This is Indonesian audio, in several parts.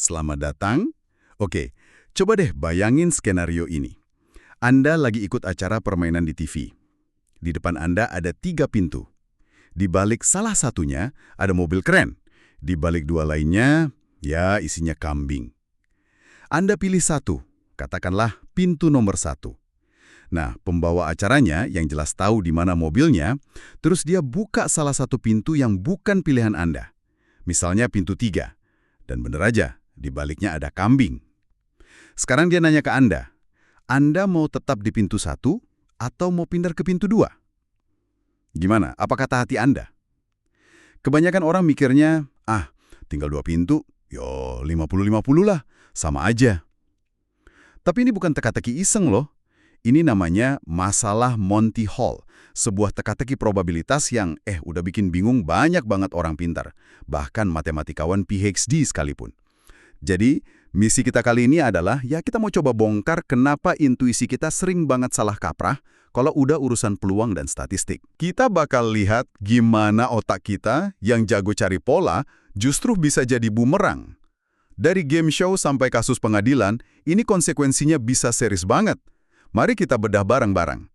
selamat datang. Oke, coba deh bayangin skenario ini. Anda lagi ikut acara permainan di TV. Di depan Anda ada 3 pintu. Di balik salah satunya ada mobil keren. Di balik 2 lainnya, ya isinya kambing. Anda pilih satu, katakanlah pintu nomor 1. Nah, pembawa acaranya yang jelas tahu di mana mobilnya, terus dia buka salah satu pintu yang bukan pilihan Anda. Misalnya pintu 3. Dan bener aja, di baliknya ada kambing. Sekarang dia nanya ke Anda mau tetap di pintu 1 atau mau pindah ke pintu 2? Gimana? Apa kata hati Anda? Kebanyakan orang mikirnya, tinggal 2 pintu, yo 50-50 lah, sama aja. Tapi ini bukan teka-teki iseng loh. Ini namanya masalah Monty Hall, sebuah teka-teki probabilitas yang udah bikin bingung banyak banget orang pintar, bahkan matematikawan PhD sekalipun. Jadi, misi kita kali ini adalah, kita mau coba bongkar kenapa intuisi kita sering banget salah kaprah kalau udah urusan peluang dan statistik. Kita bakal lihat gimana otak kita yang jago cari pola justru bisa jadi bumerang. Dari game show sampai kasus pengadilan, ini konsekuensinya bisa serius banget. Mari kita bedah bareng-bareng.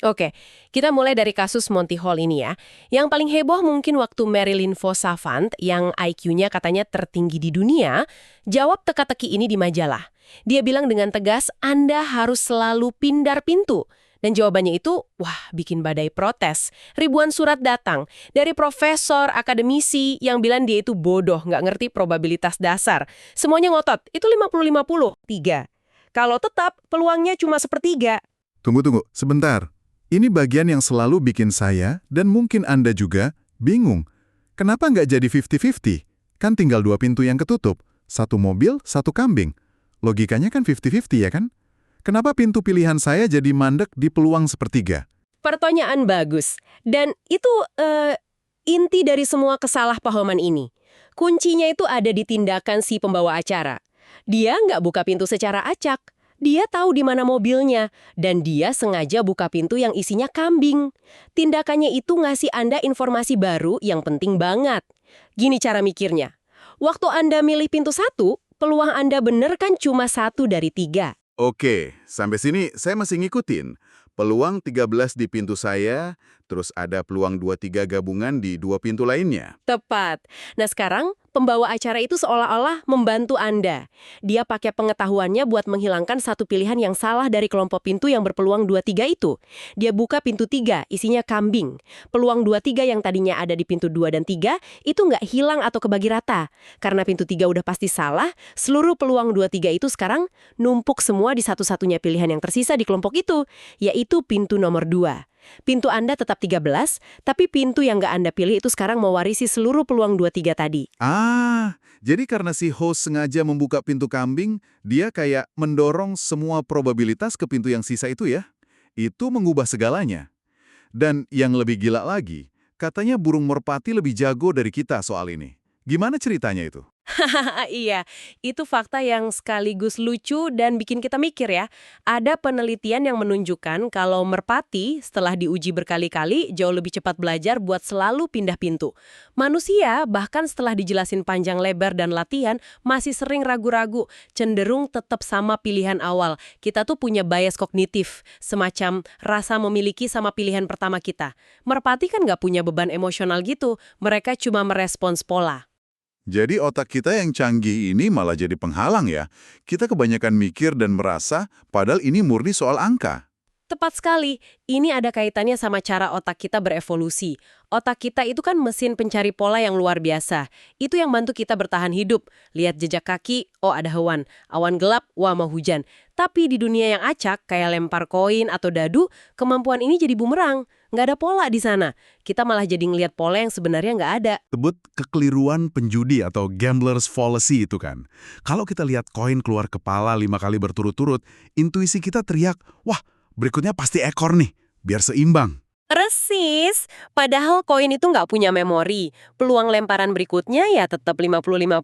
Oke, kita mulai dari kasus Monty Hall ini ya. Yang paling heboh mungkin waktu Marilyn Vos Savant, yang IQ-nya katanya tertinggi di dunia, jawab teka-teki ini di majalah. Dia bilang dengan tegas, Anda harus selalu pindar pintu. Dan jawabannya itu, bikin badai protes. Ribuan surat datang dari profesor, akademisi yang bilang dia itu bodoh, nggak ngerti probabilitas dasar. Semuanya ngotot, itu 50-50, 3. Kalau tetap, peluangnya cuma 1/3. Tunggu, sebentar. Ini bagian yang selalu bikin saya, dan mungkin Anda juga, bingung. Kenapa nggak jadi 50-50? Kan tinggal 2 pintu yang ketutup. 1 mobil, 1 kambing. Logikanya kan 50-50 ya kan? Kenapa pintu pilihan saya jadi mandek di peluang 1/3? Pertanyaan bagus. Dan itu inti dari semua kesalahpahaman ini. Kuncinya itu ada di tindakan si pembawa acara. Dia nggak buka pintu secara acak. Dia tahu di mana mobilnya, dan dia sengaja buka pintu yang isinya kambing. Tindakannya itu ngasih Anda informasi baru yang penting banget. Gini cara mikirnya. Waktu Anda milih pintu 1, peluang Anda bener kan cuma 1 dari 3. Oke, sampai sini saya masih ngikutin. Peluang 13 di pintu saya, terus ada peluang 23 gabungan di 2 pintu lainnya. Tepat. Nah sekarang, pembawa acara itu seolah-olah membantu Anda. Dia pakai pengetahuannya buat menghilangkan satu pilihan yang salah dari kelompok pintu yang berpeluang 23 itu. Dia buka pintu 3, isinya kambing. Peluang 23 yang tadinya ada di pintu 2 dan 3, itu nggak hilang atau kebagi rata. Karena pintu 3 udah pasti salah, seluruh peluang 23 itu sekarang numpuk semua di satu-satunya pilihan yang tersisa di kelompok itu, yaitu pintu nomor 2. Pintu Anda tetap 13, tapi pintu yang nggak Anda pilih itu sekarang mewarisi seluruh peluang 23 tadi. Jadi karena si host sengaja membuka pintu kambing, dia kayak mendorong semua probabilitas ke pintu yang sisa itu ya? Itu mengubah segalanya. Dan yang lebih gila lagi, katanya burung merpati lebih jago dari kita soal ini. Gimana ceritanya itu? Iya, itu fakta yang sekaligus lucu dan bikin kita mikir ya. Ada penelitian yang menunjukkan kalau merpati setelah diuji berkali-kali jauh lebih cepat belajar buat selalu pindah pintu. Manusia bahkan setelah dijelasin panjang lebar dan latihan masih sering ragu-ragu, cenderung tetap sama pilihan awal. Kita tuh punya bias kognitif, semacam rasa memiliki sama pilihan pertama kita. Merpati kan nggak punya beban emosional gitu, mereka cuma merespons pola. Jadi otak kita yang canggih ini malah jadi penghalang ya. Kita kebanyakan mikir dan merasa, padahal ini murni soal angka. Tepat sekali, ini ada kaitannya sama cara otak kita berevolusi. Otak kita itu kan mesin pencari pola yang luar biasa. Itu yang bantu kita bertahan hidup. Lihat jejak kaki, ada hewan. Awan gelap, mau hujan. Tapi di dunia yang acak, kayak lempar koin atau dadu, kemampuan ini jadi bumerang. Nggak ada pola di sana. Kita malah jadi ngelihat pola yang sebenarnya nggak ada. Sebut kekeliruan penjudi atau gambler's fallacy itu kan. Kalau kita lihat koin keluar kepala 5 kali berturut-turut, intuisi kita teriak, wah, berikutnya pasti ekor nih, biar seimbang. Persis, padahal koin itu nggak punya memori. Peluang lemparan berikutnya ya tetap 50-50,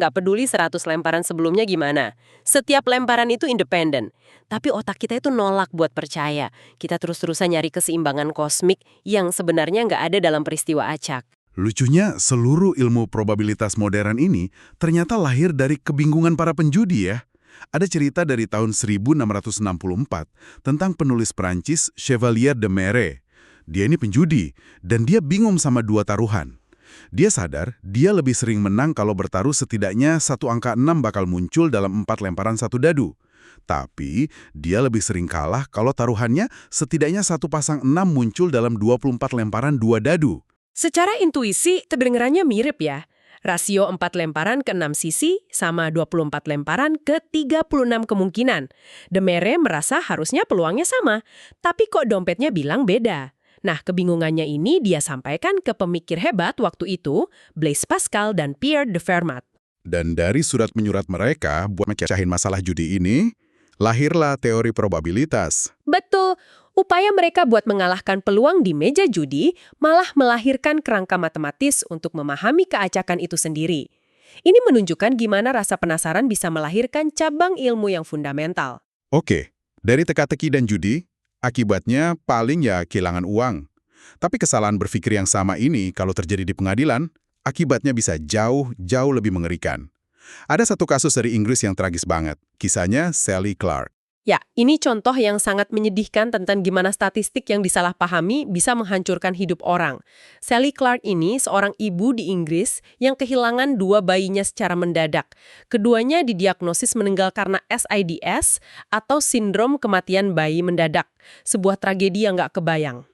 nggak peduli 100 lemparan sebelumnya gimana. Setiap lemparan itu independen. Tapi otak kita itu nolak buat percaya. Kita terus-terusan nyari keseimbangan kosmik yang sebenarnya nggak ada dalam peristiwa acak. Lucunya, seluruh ilmu probabilitas modern ini ternyata lahir dari kebingungan para penjudi ya. Ada cerita dari tahun 1664 tentang penulis Prancis Chevalier de Marais. Dia ini penjudi, dan dia bingung sama dua taruhan. Dia sadar dia lebih sering menang kalau bertaruh setidaknya satu angka 6 bakal muncul dalam 4 lemparan satu dadu. Tapi, dia lebih sering kalah kalau taruhannya setidaknya satu pasang 6 muncul dalam 24 lemparan 2 dadu. Secara intuisi, kedengarannya mirip ya. Rasio 4 lemparan ke 6 sisi sama 24 lemparan ke 36 kemungkinan. De Marais merasa harusnya peluangnya sama, tapi kok dompetnya bilang beda. Nah, kebingungannya ini dia sampaikan ke pemikir hebat waktu itu, Blaise Pascal dan Pierre de Fermat. Dan dari surat menyurat mereka buat mecahin masalah judi ini, lahirlah teori probabilitas. Betul, upaya mereka buat mengalahkan peluang di meja judi malah melahirkan kerangka matematis untuk memahami keacakan itu sendiri. Ini menunjukkan gimana rasa penasaran bisa melahirkan cabang ilmu yang fundamental. Oke, dari teka-teki dan judi, akibatnya paling ya kehilangan uang. Tapi kesalahan berpikir yang sama ini kalau terjadi di pengadilan, akibatnya bisa jauh lebih mengerikan. Ada satu kasus dari Inggris yang tragis banget, kisahnya Sally Clark. Ya, ini contoh yang sangat menyedihkan tentang gimana statistik yang disalahpahami bisa menghancurkan hidup orang. Sally Clark ini seorang ibu di Inggris yang kehilangan 2 bayinya secara mendadak. Keduanya didiagnosis meninggal karena SIDS atau sindrom kematian bayi mendadak. Sebuah tragedi yang nggak kebayang.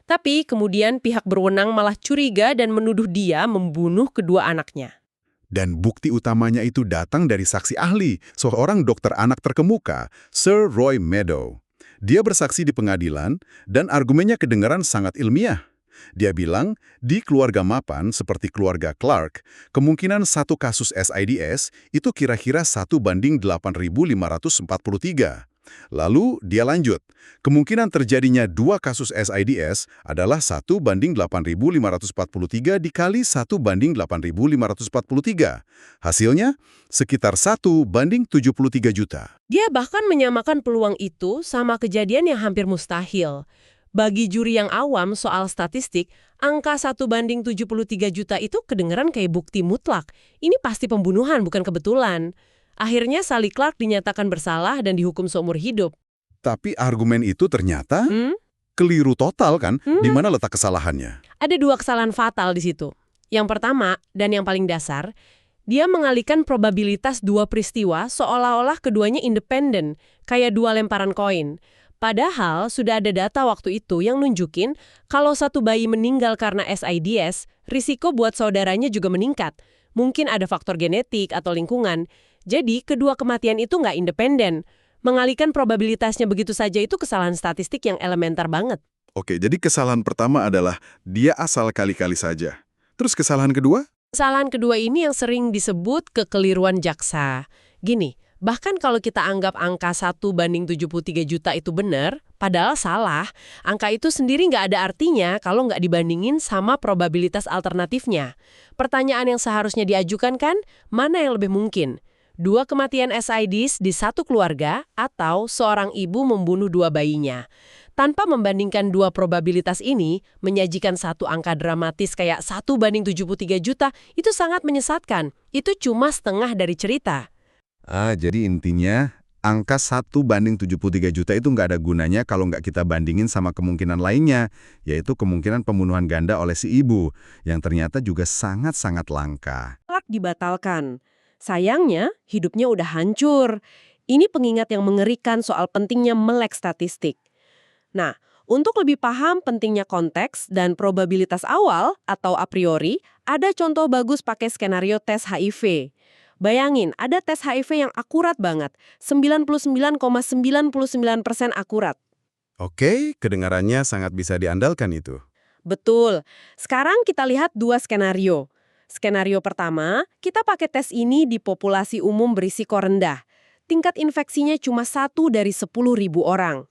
Tapi kemudian pihak berwenang malah curiga dan menuduh dia membunuh kedua anaknya. Dan bukti utamanya itu datang dari saksi ahli, seorang dokter anak terkemuka, Sir Roy Meadow. Dia bersaksi di pengadilan, dan argumennya kedengaran sangat ilmiah. Dia bilang, di keluarga mapan seperti keluarga Clark, kemungkinan satu kasus SIDS itu kira-kira 1:8.543. Lalu dia lanjut, kemungkinan terjadinya 2 kasus SIDS adalah 1:8.543 dikali 1:8.543. Hasilnya, sekitar 1:73 juta. Dia bahkan menyamakan peluang itu sama kejadian yang hampir mustahil. Bagi juri yang awam soal statistik, angka 1:73 juta itu kedengeran kayak bukti mutlak. Ini pasti pembunuhan, bukan kebetulan. Akhirnya Sally Clark dinyatakan bersalah dan dihukum seumur hidup. Tapi argumen itu ternyata keliru total kan? Di mana letak kesalahannya? Ada 2 kesalahan fatal di situ. Yang pertama, dan yang paling dasar, dia mengalihkan probabilitas 2 peristiwa seolah-olah keduanya independen, kayak 2 lemparan koin. Padahal sudah ada data waktu itu yang nunjukin kalau satu bayi meninggal karena SIDS, risiko buat saudaranya juga meningkat. Mungkin ada faktor genetik atau lingkungan. Jadi, kedua kematian itu nggak independen. Mengalihkan probabilitasnya begitu saja itu kesalahan statistik yang elementer banget. Oke, jadi kesalahan pertama adalah dia asal kali-kali saja. Terus kesalahan kedua? Kesalahan kedua ini yang sering disebut kekeliruan jaksa. Gini, bahkan kalau kita anggap angka 1:73 juta itu benar, padahal salah, angka itu sendiri nggak ada artinya kalau nggak dibandingin sama probabilitas alternatifnya. Pertanyaan yang seharusnya diajukan kan, mana yang lebih mungkin? 2 kematian SIDS di satu keluarga atau seorang ibu membunuh 2 bayinya. Tanpa membandingkan 2 probabilitas ini, menyajikan satu angka dramatis kayak 1:73 juta itu sangat menyesatkan. Itu cuma setengah dari cerita. Jadi intinya, angka 1:73 juta itu nggak ada gunanya kalau nggak kita bandingin sama kemungkinan lainnya, yaitu kemungkinan pembunuhan ganda oleh si ibu, yang ternyata juga sangat-sangat langka. Clark dibatalkan. Sayangnya, hidupnya udah hancur. Ini pengingat yang mengerikan soal pentingnya melek statistik. Nah, untuk lebih paham pentingnya konteks dan probabilitas awal atau a priori, ada contoh bagus pakai skenario tes HIV. Bayangin, ada tes HIV yang akurat banget, 99,99% akurat. Oke, kedengarannya sangat bisa diandalkan itu. Betul. Sekarang kita lihat 2 skenario. Skenario pertama, kita pakai tes ini di populasi umum berisiko rendah. Tingkat infeksinya cuma 1 dari 10.000 orang.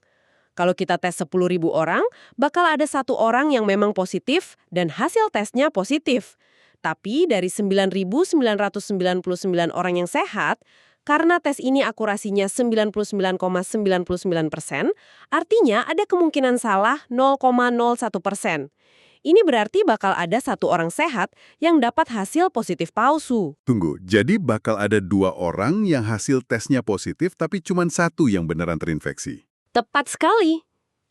Kalau kita tes 10.000 orang, bakal ada 1 orang yang memang positif dan hasil tesnya positif. Tapi dari 9.999 orang yang sehat, karena tes ini akurasinya 99,99%, artinya ada kemungkinan salah 0,01%. Ini berarti bakal ada satu orang sehat yang dapat hasil positif palsu. Tunggu, jadi bakal ada 2 orang yang hasil tesnya positif tapi cuma 1 yang beneran terinfeksi. Tepat sekali.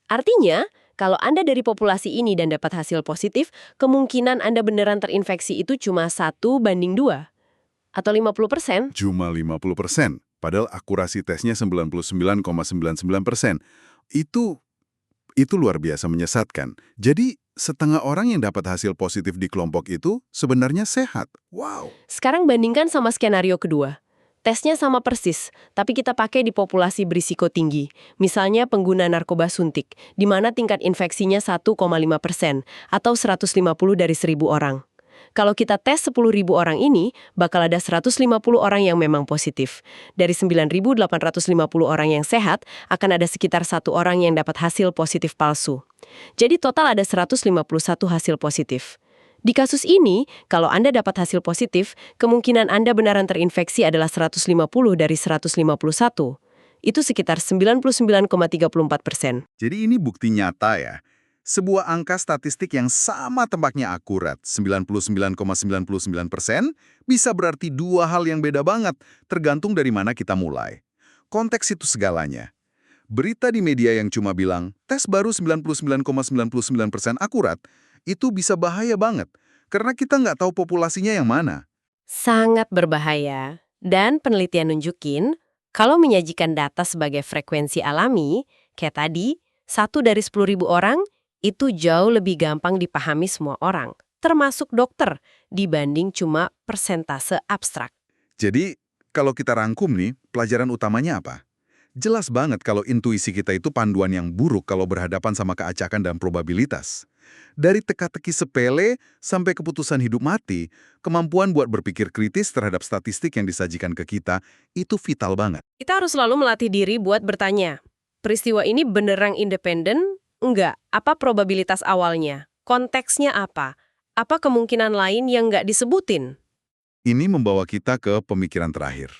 Artinya, kalau Anda dari populasi ini dan dapat hasil positif, kemungkinan Anda beneran terinfeksi itu cuma 1:2. Atau 50%. Cuma 50%, padahal akurasi tesnya 99,99%. Itu luar biasa menyesatkan. Jadi, setengah orang yang dapat hasil positif di kelompok itu sebenarnya sehat. Wow. Sekarang bandingkan sama skenario kedua. Tesnya sama persis, tapi kita pakai di populasi berisiko tinggi. Misalnya pengguna narkoba suntik, di mana tingkat infeksinya 1,5% atau 150 dari 1.000 orang. Kalau kita tes 10.000 orang ini, bakal ada 150 orang yang memang positif. Dari 9.850 orang yang sehat, akan ada sekitar 1 orang yang dapat hasil positif palsu. Jadi total ada 151 hasil positif. Di kasus ini, kalau Anda dapat hasil positif, kemungkinan Anda benaran terinfeksi adalah 150 dari 151. Itu sekitar 99,34%. Jadi ini bukti nyata ya. Sebuah angka statistik yang sama tembaknya akurat, 99,99%, bisa berarti 2 hal yang beda banget, tergantung dari mana kita mulai. Konteks itu segalanya. Berita di media yang cuma bilang, tes baru 99,99% akurat, itu bisa bahaya banget, karena kita nggak tahu populasinya yang mana. Sangat berbahaya. Dan penelitian nunjukin, kalau menyajikan data sebagai frekuensi alami, kayak tadi, 1 dari 10.000 orang, itu jauh lebih gampang dipahami semua orang, termasuk dokter, dibanding cuma persentase abstrak. Jadi, kalau kita rangkum nih, pelajaran utamanya apa? Jelas banget kalau intuisi kita itu panduan yang buruk kalau berhadapan sama keacakan dan probabilitas. Dari teka-teki sepele sampai keputusan hidup mati, kemampuan buat berpikir kritis terhadap statistik yang disajikan ke kita itu vital banget. Kita harus selalu melatih diri buat bertanya, peristiwa ini beneran independen? Enggak. Apa probabilitas awalnya? Konteksnya apa? Apa kemungkinan lain yang nggak disebutin? Ini membawa kita ke pemikiran terakhir.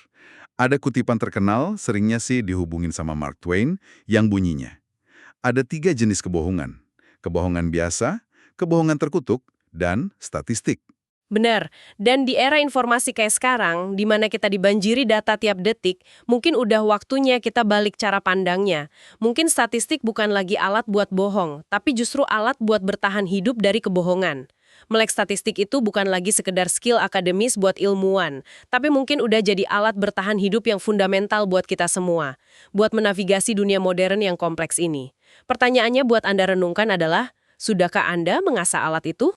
Ada kutipan terkenal, seringnya sih dihubungin sama Mark Twain, yang bunyinya. Ada 3 jenis kebohongan. Kebohongan biasa, kebohongan terkutuk, dan statistik. Benar, dan di era informasi kayak sekarang, di mana kita dibanjiri data tiap detik, mungkin udah waktunya kita balik cara pandangnya. Mungkin statistik bukan lagi alat buat bohong, tapi justru alat buat bertahan hidup dari kebohongan. Melek statistik itu bukan lagi sekedar skill akademis buat ilmuwan, tapi mungkin udah jadi alat bertahan hidup yang fundamental buat kita semua, buat menavigasi dunia modern yang kompleks ini. Pertanyaannya buat Anda renungkan adalah, sudahkah Anda mengasah alat itu?